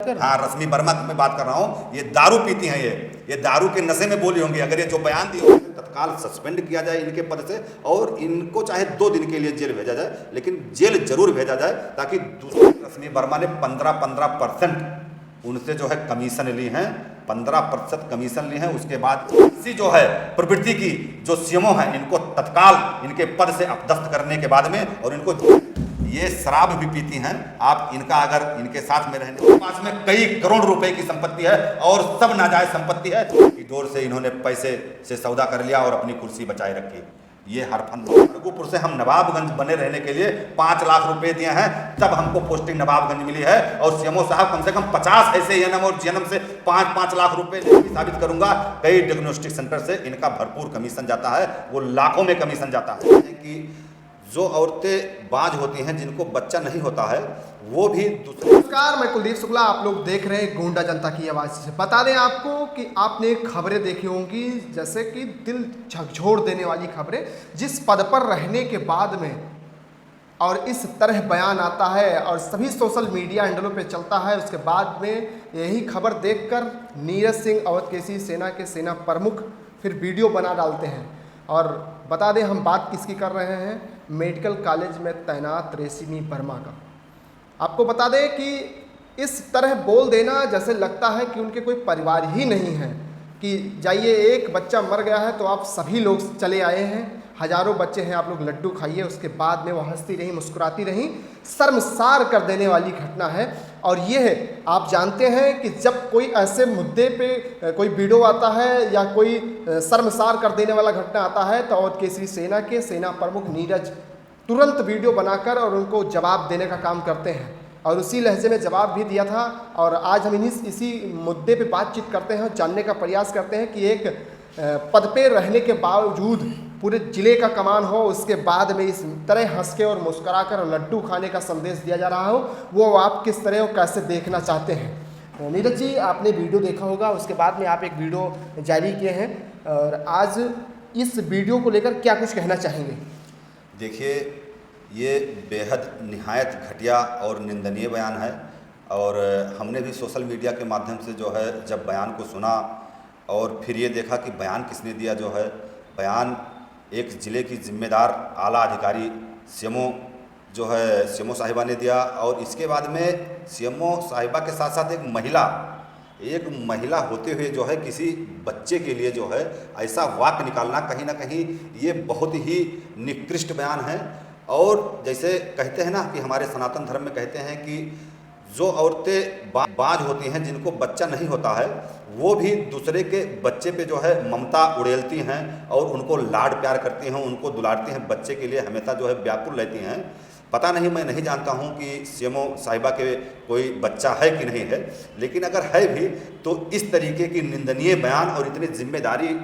हाँ, रश्मि वर्मा की मैं बात कर रहा हूँ। ये दारू पीती हैं, ये दारू के नशे में बोली होंगी। अगर ये जो बयान दी होंगी तत्काल सस्पेंड किया जाए इनके पद से, और इनको चाहे 2 दिन के लिए जेल भेजा जाए, लेकिन जेल जरूर भेजा जाए, ताकि दूसरी रश्मि वर्मा ने 15% उनसे जो है कमीशन ली हैं, 15% कमीशन ली हैं। उसके बाद इसी जो है प्रवृत्ति की जो सीएमओ हैं, इनको तत्काल इनके पद से अपदस्थ करने के बाद में, और इनको ये शराब भी पीती हैं। आप इनका अगर इनके साथ में रहने के पास में कई करोड़ रुपए की संपत्ति है, और सब नाजायज संपत्ति है कि डोर से इन्होंने पैसे से सौदा कर लिया और अपनी कुर्सी बचाए रखी। ये हरफंद खड़गपुर से हम नवाबगंज बने रहने के लिए 5 लाख रुपए दिए हैं, तब हमको पोस्टिंग नवाबगंज मिली है। और सीएमओ साहब कम से कम 50 ऐसे एएनएम और जीएनएम से 5-5 लाख रुपए साबित करूंगा। कई डायग्नोस्टिक सेंटर से इनका भरपूर कमीशन जाता है, वो लाखों में कमीशन जाता है। कि जो औरतें बाज होती हैं, जिनको बच्चा नहीं होता है, वो भी दूसरे। नमस्कार, मैं कुलदीप शुक्ला, आप लोग देख रहे हैं गोंडा जनता की आवाज़ से। बता दें आपको कि आपने खबरें देखी होंगी, जैसे कि दिल झकझोर देने वाली खबरें, जिस पद पर रहने के बाद में और इस तरह बयान आता है और सभी सोशल मीडिया हैंडलों पे चलता है, उसके बाद में यही खबर देखकर नीरज सिंह अवधकेशी सेना के सेना प्रमुख फिर वीडियो बना डालते हैं। और बता दें हम बात किसकी कर रहे हैं, मेडिकल कॉलेज में तैनात रश्मि वर्मा का। आपको बता दें कि इस तरह बोल देना जैसे लगता है कि उनके कोई परिवार ही नहीं है, कि जाइए एक बच्चा मर गया है तो आप सभी लोग चले आए हैं, हजारों बच्चे हैं, आप लोग लड्डू खाइए। उसके बाद में वो हंसती रही, मुस्कुराती रही। शर्मसार कर देने वाली घटना है। और ये है, आप जानते हैं कि जब कोई ऐसे मुद्दे पे कोई वीडियो आता है या कोई शर्मसार कर देने वाला घटना आता है, तो अवधकेशी सेना के सेना प्रमुख नीरज तुरंत वीडियो बनाकर और उनको जवाब देने का काम करते हैं। और उसी लहजे में जवाब भी दिया था। और आज हम इसी मुद्दे पे बातचीत करते हैं और जानने का प्रयास करते हैं कि एक पद पे रहने के बावजूद पूरे ज़िले का कमान हो, उसके बाद में इस तरह हंस के और मुस्करा कर और लड्डू खाने का संदेश दिया जा रहा हो, वो आप किस तरह और कैसे देखना चाहते हैं। नीरज जी, आपने वीडियो देखा होगा, उसके बाद में आप एक वीडियो जारी किए हैं, और आज इस वीडियो को लेकर क्या कुछ कहना चाहेंगे? देखिए, ये बेहद निहायत घटिया और निंदनीय बयान है। और हमने भी सोशल मीडिया के माध्यम से जो है जब बयान को सुना और फिर ये देखा कि बयान किसने दिया, जो है बयान एक ज़िले की जिम्मेदार आला अधिकारी सीएमओ जो है सीएमओ साहिबा ने दिया। और इसके बाद में सीएमओ साहिबा के साथ साथ एक महिला होते हुए जो है किसी बच्चे के लिए जो है ऐसा वाक्य निकालना, कहीं ना कहीं ये बहुत ही निकृष्ट बयान है। और जैसे कहते हैं ना कि हमारे सनातन धर्म में कहते हैं कि जो औरतें बाज होती हैं, जिनको बच्चा नहीं होता है, वो भी दूसरे के बच्चे पे जो है ममता उड़ेलती हैं और उनको लाड प्यार करती हैं, उनको दुलारती हैं, बच्चे के लिए हमेशा जो है व्याकुल रहती हैं। पता नहीं, मैं नहीं जानता हूं कि सीएमओ साहिबा के कोई बच्चा है कि नहीं है, लेकिन अगर है भी तो इस तरीके की निंदनीय बयान और इतनी जिम्मेदारी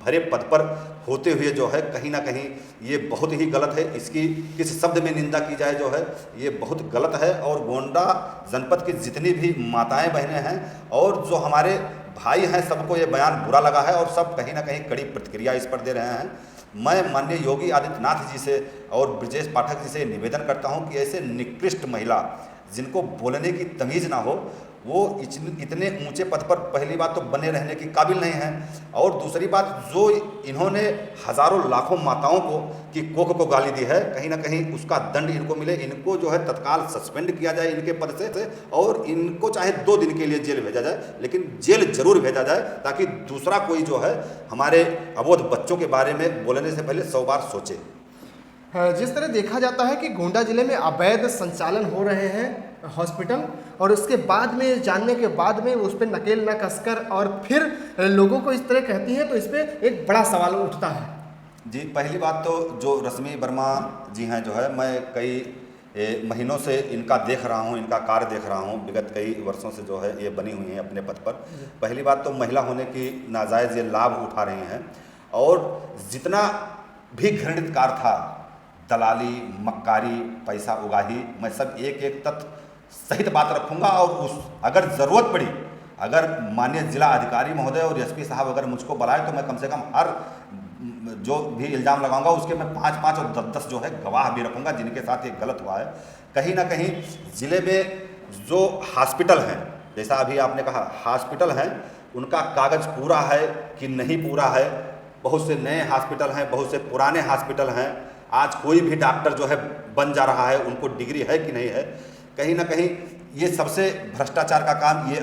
भरे पद पर होते हुए जो है कहीं ना कहीं ये बहुत ही गलत है। इसकी किस शब्द में निंदा की जाए जो है ये बहुत गलत है। और गोंडा जनपद की जितनी भी माताएं बहनें हैं और जो हमारे भाई हैं, सबको ये बयान बुरा लगा है और सब कहीं ना कहीं कड़ी प्रतिक्रिया इस पर दे रहे हैं। मैं माननीय योगी आदित्यनाथ जी से और ब्रजेश पाठक जी से निवेदन करता हूं कि ऐसे निकृष्ट महिला, जिनको बोलने की तमीज़ ना हो, वो इतने ऊंचे पद पर पहली बात तो बने रहने की काबिल नहीं हैं। और दूसरी बात, जो इन्होंने हज़ारों लाखों माताओं को की कोख को गाली दी है, कहीं ना कहीं उसका दंड इनको मिले। इनको जो है तत्काल सस्पेंड किया जाए इनके पद से, और इनको चाहे 2 दिन के लिए जेल भेजा जाए, लेकिन जेल जरूर भेजा जाए, ताकि दूसरा कोई जो है हमारे अबोध बच्चों के बारे में बोलने से पहले 100 बार सोचे। जिस तरह देखा जाता है कि गोंडा जिले में अवैध संचालन हो रहे हैं हॉस्पिटल, और उसके बाद में जानने के बाद में उस पर नकेल न कसकर और फिर लोगों को इस तरह कहती हैं, तो इस पर एक बड़ा सवाल उठता है। जी, पहली बात तो जो रश्मि वर्मा जी हैं, जो है मैं कई महीनों से इनका देख रहा हूँ, इनका कार्य देख रहा हूँ, विगत कई वर्षों से जो है ये बनी हुई हैं अपने पद पर। पहली बात तो महिला होने की नाजायज़ ये लाभ उठा रही हैं, और जितना भी घृणित कार्य था, दलाली, मक्कारी, पैसा उगाही, मैं सब एक एक तथ्य सहित बात रखूंगा। और उस अगर ज़रूरत पड़ी, अगर माननीय जिला अधिकारी महोदय और एसपी साहब अगर मुझको बुलाए, तो मैं कम से कम हर जो भी इल्ज़ाम लगाऊंगा उसके मैं 5-5 और 10-10 जो है गवाह भी रखूंगा, जिनके साथ ये गलत हुआ है। कहीं ना कहीं ज़िले में जो हॉस्पिटल हैं, जैसा अभी आपने कहा हॉस्पिटल हैं, उनका कागज़ पूरा है कि नहीं पूरा है। बहुत से नए हॉस्पिटल हैं, बहुत से पुराने हॉस्पिटल हैं। आज कोई भी डॉक्टर जो है बन जा रहा है, उनको डिग्री है कि नहीं है। कहीं ना कहीं ये सबसे भ्रष्टाचार का काम ये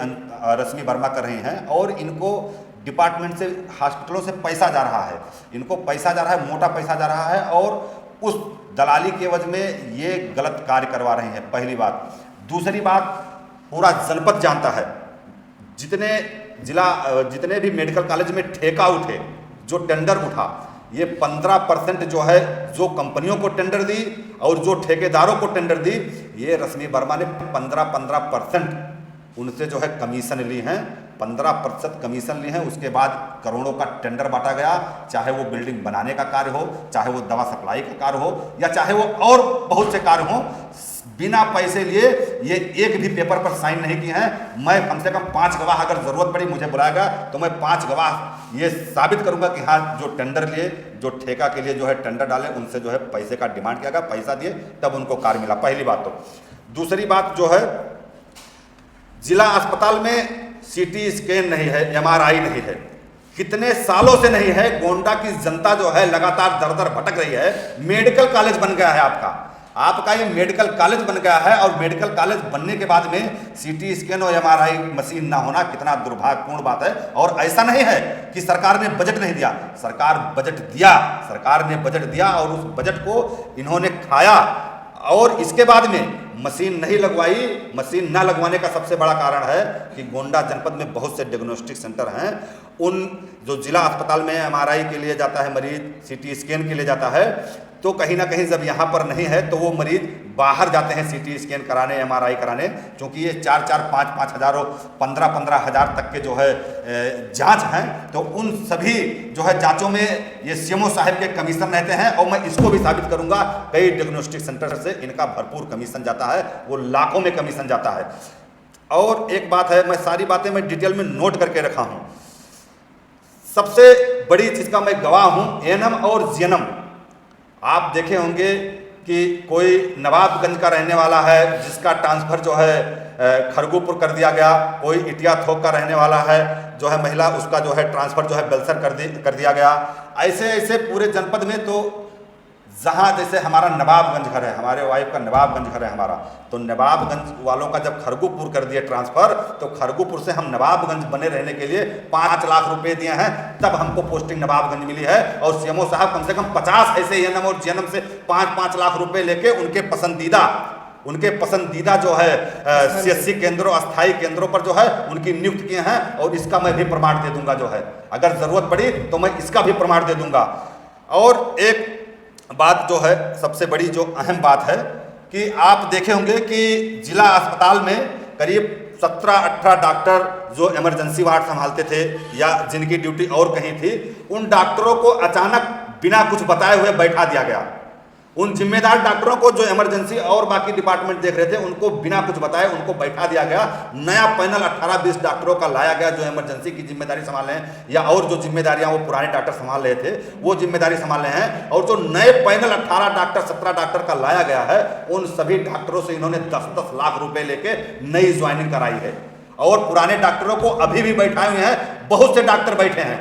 रश्मि वर्मा कर रही हैं, और इनको डिपार्टमेंट से, हॉस्पिटलों से पैसा जा रहा है, इनको पैसा जा रहा है, मोटा पैसा जा रहा है, और उस दलाली के एवज में ये गलत कार्य करवा रही हैं, पहली बात। दूसरी बात, पूरा जनपद जानता है, जितने भी मेडिकल कॉलेज में ठेका उठे, जो टेंडर उठा, ये 15% जो है, जो कंपनियों को टेंडर दी और जो ठेकेदारों को टेंडर दी, ये रश्मि वर्मा ने 15% उनसे जो है कमीशन ली हैं, 15% कमीशन ली हैं। उसके बाद करोड़ों का टेंडर बांटा गया, चाहे वो बिल्डिंग बनाने का कार्य हो, चाहे वो दवा सप्लाई का कार्य हो, या चाहे वो और बहुत से कार्य हो। बिना पैसे लिए ये एक भी पेपर पर साइन नहीं किए हैं। मैं कम से कम 5 गवाह, अगर जरूरत पड़ी मुझे बुलाएगा तो मैं 5 गवाह ये साबित करूंगा कि हाँ, जो टेंडर लिए, जो ठेका के लिए जो है टेंडर डाले, उनसे जो है पैसे का डिमांड किया गया, पैसा दिए तब उनको कार्य मिला, पहली बात तो। दूसरी बात जो है, जिला अस्पताल में सीटी स्कैन नहीं है, MRI नहीं है, कितने सालों से नहीं है। गोंडा की जनता जो है लगातार दर दर भटक रही है। मेडिकल कॉलेज बन गया है आपका ये मेडिकल कॉलेज बन गया है, और मेडिकल कॉलेज बनने के बाद में सीटी स्कैन और MRI मशीन ना होना कितना दुर्भाग्यपूर्ण बात है। और ऐसा नहीं है कि सरकार ने बजट नहीं दिया, सरकार ने बजट दिया, और उस बजट को इन्होंने खाया, और इसके बाद में मशीन नहीं लगवाई। मशीन ना लगवाने का सबसे बड़ा कारण है कि गोंडा जनपद में बहुत से डायग्नोस्टिक सेंटर हैं। उन जो जिला अस्पताल में MRI के लिए जाता है मरीज, सीटी स्कैन के लिए जाता है, तो कहीं ना कहीं जब यहाँ पर नहीं है तो वो मरीज बाहर जाते हैं सीटी स्कैन कराने, MRI कराने, क्योंकि ये 4-4, 5-5 हज़ार और 15-15 हज़ार तक के जो है जांच हैं। तो उन सभी जो है जांचों में ये CMO साहब के कमीशन रहते हैं, और मैं इसको भी साबित करूंगा, कई डायग्नोस्टिक सेंटर से इनका भरपूर कमीशन जाता है, वो लाखों में कमीशन जाता है। और एक बात है, मैं सारी बातें मैं डिटेल में नोट करके रखा हूँ। सबसे बड़ी चीज़ का मैं गवाह हूँ, ANM और GNM। आप देखे होंगे कि कोई नवाबगंज का रहने वाला है, जिसका ट्रांसफ़र जो है खरगोपुर कर दिया गया। कोई इटिया थोक का रहने वाला है, जो है महिला, उसका जो है ट्रांसफ़र जो है बेलसर कर दिया गया। ऐसे पूरे जनपद में, तो जहाँ जैसे हमारा नवाबगंज घर है, हमारे वाइफ का नवाबगंज घर है हमारा, तो नवाबगंज वालों का जब खरगोपुर कर दिए ट्रांसफ़र, तो खरगोपुर से हम नवाबगंज बने रहने के लिए 5 लाख रुपए दिए हैं, तब हमको पोस्टिंग नवाबगंज मिली है। और CMO साहब कम से कम 50 ऐसे ANM और GNM से 5-5 लाख रुपए लेके उनके पसंदीदा जो है CSC केंद्रों, अस्थायी केंद्रों पर जो है उनकी नियुक्त किए हैं। और इसका मैं भी प्रमाण दे दूंगा, जो है अगर जरूरत पड़ी तो मैं इसका भी प्रमाण दे दूंगा। और एक बात जो है, सबसे बड़ी जो अहम बात है, कि आप देखे होंगे कि जिला अस्पताल में करीब 17-18 डॉक्टर जो इमरजेंसी वार्ड संभालते थे, या जिनकी ड्यूटी और कहीं थी, उन डॉक्टरों को अचानक बिना कुछ बताए हुए बैठा दिया गया। उन जिम्मेदार डॉक्टरों को जो इमरजेंसी और बाकी डिपार्टमेंट देख रहे थे, उनको बिना कुछ बताए उनको बैठा दिया गया। नया पैनल 18-20 डॉक्टरों का लाया गया, जो इमरजेंसी की जिम्मेदारी संभाल रहे हैं, या और जो जिम्मेदारियां वो पुराने डॉक्टर संभाल रहे थे वो जिम्मेदारी संभाल रहे हैं। और जो नए पैनल 18 डॉक्टर 17 डॉक्टर का लाया गया है, उन सभी डॉक्टरों से इन्होंने 10-10 लाख रुपए लेके नई ज्वाइनिंग कराई है। और पुराने डॉक्टरों को अभी भी बैठाए हुए हैं, बहुत से डॉक्टर बैठे हैं,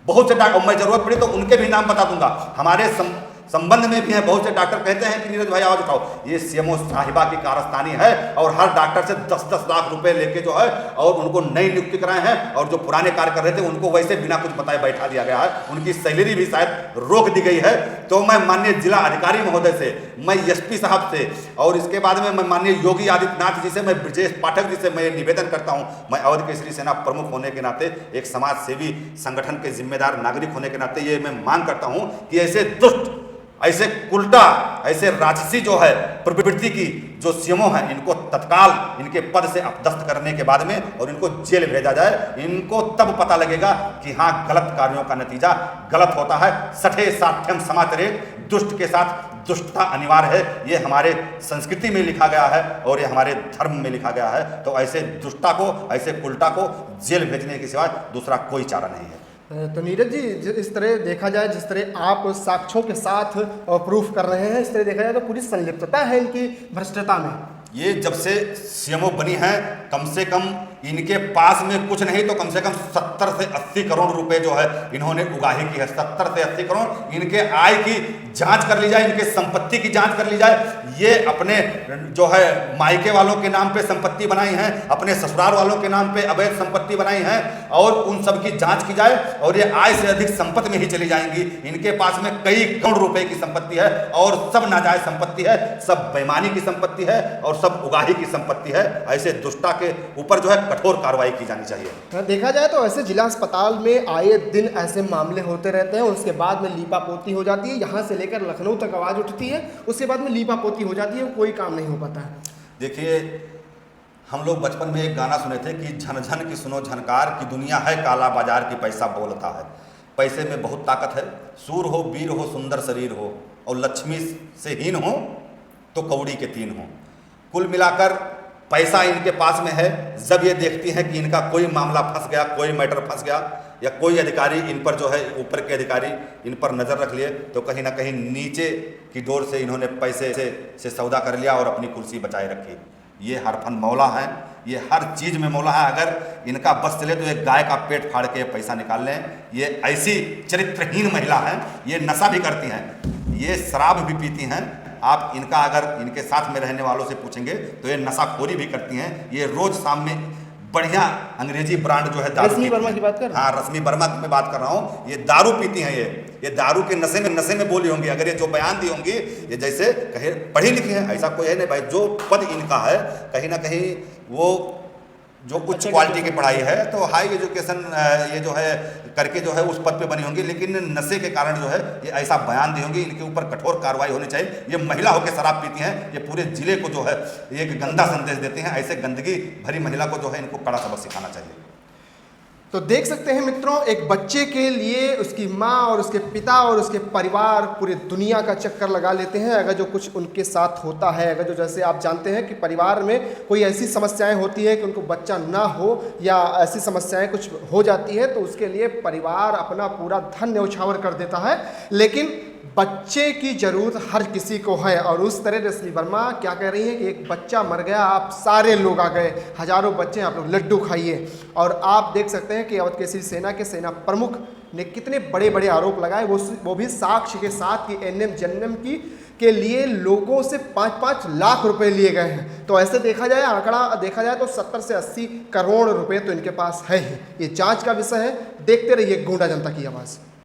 बहुत से डॉक्टर। मैं जरूरत पड़ी तो उनके भी नाम बता दूंगा, हमारे संबंध में भी हैं। बहुत से डॉक्टर कहते हैं कि नीरज भाई आवाज उठाओ, ये CMO साहिबा की कारस्तानी है, और हर डॉक्टर से 10-10 लाख रुपए लेके जो है और उनको नई नियुक्ति कराए हैं। और जो पुराने कार्य कर रहे थे उनको वैसे बिना कुछ बताए बैठा दिया गया है, उनकी सैलरी भी शायद रोक दी गई है। तो मैं माननीय जिला अधिकारी महोदय से, मैं SP साहब से, और इसके बाद में मैं माननीय योगी आदित्यनाथ जी से, मैं ब्रजेश पाठक जी से मैं निवेदन करता हूँ, मैं अवध केसरी सेना प्रमुख होने के नाते, एक समाज सेवी संगठन के जिम्मेदार नागरिक होने के नाते, ये मैं मांग करता हूँ कि ऐसे दुष्ट, ऐसे उल्टा, ऐसे राजसी जो है प्रवृत्ति की जो CMO हैं, इनको तत्काल इनके पद से अपदस्थ करने के बाद में और इनको जेल भेजा जाए। इनको तब पता लगेगा कि हाँ, गलत कार्यों का नतीजा गलत होता है। सठे साठ्यम समाचरेत, दुष्ट के साथ दुष्टता अनिवार्य है, ये हमारे संस्कृति में लिखा गया है और ये हमारे धर्म में लिखा गया है। तो ऐसे दुष्टता को, ऐसे उल्टा को जेल भेजने के सिवा दूसरा कोई चारा नहीं है। तो नीरज जी, इस तरह देखा जाए, जिस तरह आप साक्ष्यों के साथ प्रूफ कर रहे हैं, इस तरह देखा जाए तो पूरी संलिप्तता है इनकी भ्रष्टता में। ये जब से CMO बनी है, कम से कम इनके पास में कुछ नहीं तो कम से कम 70 से 80 करोड़ रुपए जो है इन्होंने उगाही की है। 70 से 80 करोड़ इनके आय की जांच कर ली जाए, इनके संपत्ति की जांच कर ली जाए। ये अपने जो है मायके वालों के नाम पे संपत्ति बनाई है, अपने ससुराल वालों के नाम पे अवैध संपत्ति बनाई है, और उन सब की जांच की जाए और ये आय से अधिक संपत्ति में ही चली जाएंगी। इनके पास में कई करोड़ रुपए की संपत्ति है और सब नाजायज संपत्ति है, सब बेईमानी की संपत्ति है और सब उगाही की संपत्ति है। ऐसे दुष्टा के ऊपर जो है कठोर कार्रवाई की जानी चाहिए। देखा जाए तो ऐसे जिला अस्पताल में आए दिन ऐसे मामले होते रहते हैं, उसके बाद में लीपा पोती हो जाती है, यहाँ से लेकर लखनऊ तक आवाज़ उठती है, उसके बाद में लीपा पोती हो जाती है, कोई काम नहीं हो पाता है। देखिए, हम लोग बचपन में एक गाना सुने थे कि झन झन की सुनो झनकार की दुनिया है काला बाजार की पैसा बोलता है। पैसे में बहुत ताकत है, सूर हो, वीर हो, सुंदर शरीर हो और लक्ष्मी से हीन हो तो कौड़ी के तीन हो। कुल मिलाकर पैसा इनके पास में है। जब ये देखती हैं कि इनका कोई मामला फंस गया, कोई मैटर फंस गया या कोई अधिकारी इन पर जो है, ऊपर के अधिकारी इन पर नज़र रख लिए, तो कहीं ना कहीं नीचे की डोर से इन्होंने पैसे से सौदा कर लिया और अपनी कुर्सी बचाए रखी। ये हरफन मौला हैं, ये हर चीज़ में मौला है। अगर इनका बस चले तो एक गाय का पेट फाड़ के पैसा निकाल लें। ये ऐसी चरित्रहीन महिला हैं, ये नशा भी करती हैं, ये शराब भी पीती हैं। आप इनका अगर इनके साथ में रहने वालों से पूछेंगे तो ये नशाखोरी भी करती हैं। ये रोज शाम में बढ़िया अंग्रेजी ब्रांड जो है दारू, रश्मि वर्मा की बात कर, हाँ रश्मि वर्मा की मैं बात कर रहा हूँ। ये दारू पीती हैं, ये दारू के नशे में बोली होंगी। अगर ये जो बयान दी होंगी, ये जैसे कहे पढ़ी लिखी है, ऐसा कोई है नहीं भाई। जो पद इनका है कहीं ना कहीं वो जो उच्च क्वालिटी की पढ़ाई है, तो हाई एजुकेशन ये जो है करके जो है उस पद पे बनी होंगी, लेकिन नशे के कारण जो है ये ऐसा बयान दी होंगी। इनके ऊपर कठोर कार्रवाई होनी चाहिए। ये महिला होकर शराब पीती हैं, ये पूरे जिले को जो है एक गंदा संदेश देती हैं। ऐसे गंदगी भरी महिला को जो है इनको कड़ा सबक सिखाना चाहिए। तो देख सकते हैं मित्रों, एक बच्चे के लिए उसकी माँ और उसके पिता और उसके परिवार पूरी दुनिया का चक्कर लगा लेते हैं अगर जो कुछ उनके साथ होता है। अगर जो जैसे आप जानते हैं कि परिवार में कोई ऐसी समस्याएं होती है कि उनको बच्चा ना हो या ऐसी समस्याएं कुछ हो जाती है, तो उसके लिए परिवार अपना पूरा धन न्यौछावर कर देता है। लेकिन बच्चे की जरूरत हर किसी को है, और उस तरह रश्मि वर्मा क्या कह रही है कि एक बच्चा मर गया, आप सारे लोग आ गए, हजारों बच्चे, आप लोग लड्डू खाइए। और आप देख सकते हैं कि अवध केसरी सेना के सेना प्रमुख ने कितने बड़े बड़े आरोप लगाए, वो भी साक्ष्य के साथ कि एनएम जन्नम की के लिए लोगों से 5-5 लाख रुपए लिए गए हैं। तो ऐसे देखा जाए, आंकड़ा देखा जाए तो 70 से 80 करोड़ रुपए तो इनके पास है ही। ये जांच का विषय है। देखते रहिए गोंडा जनता की आवाज़।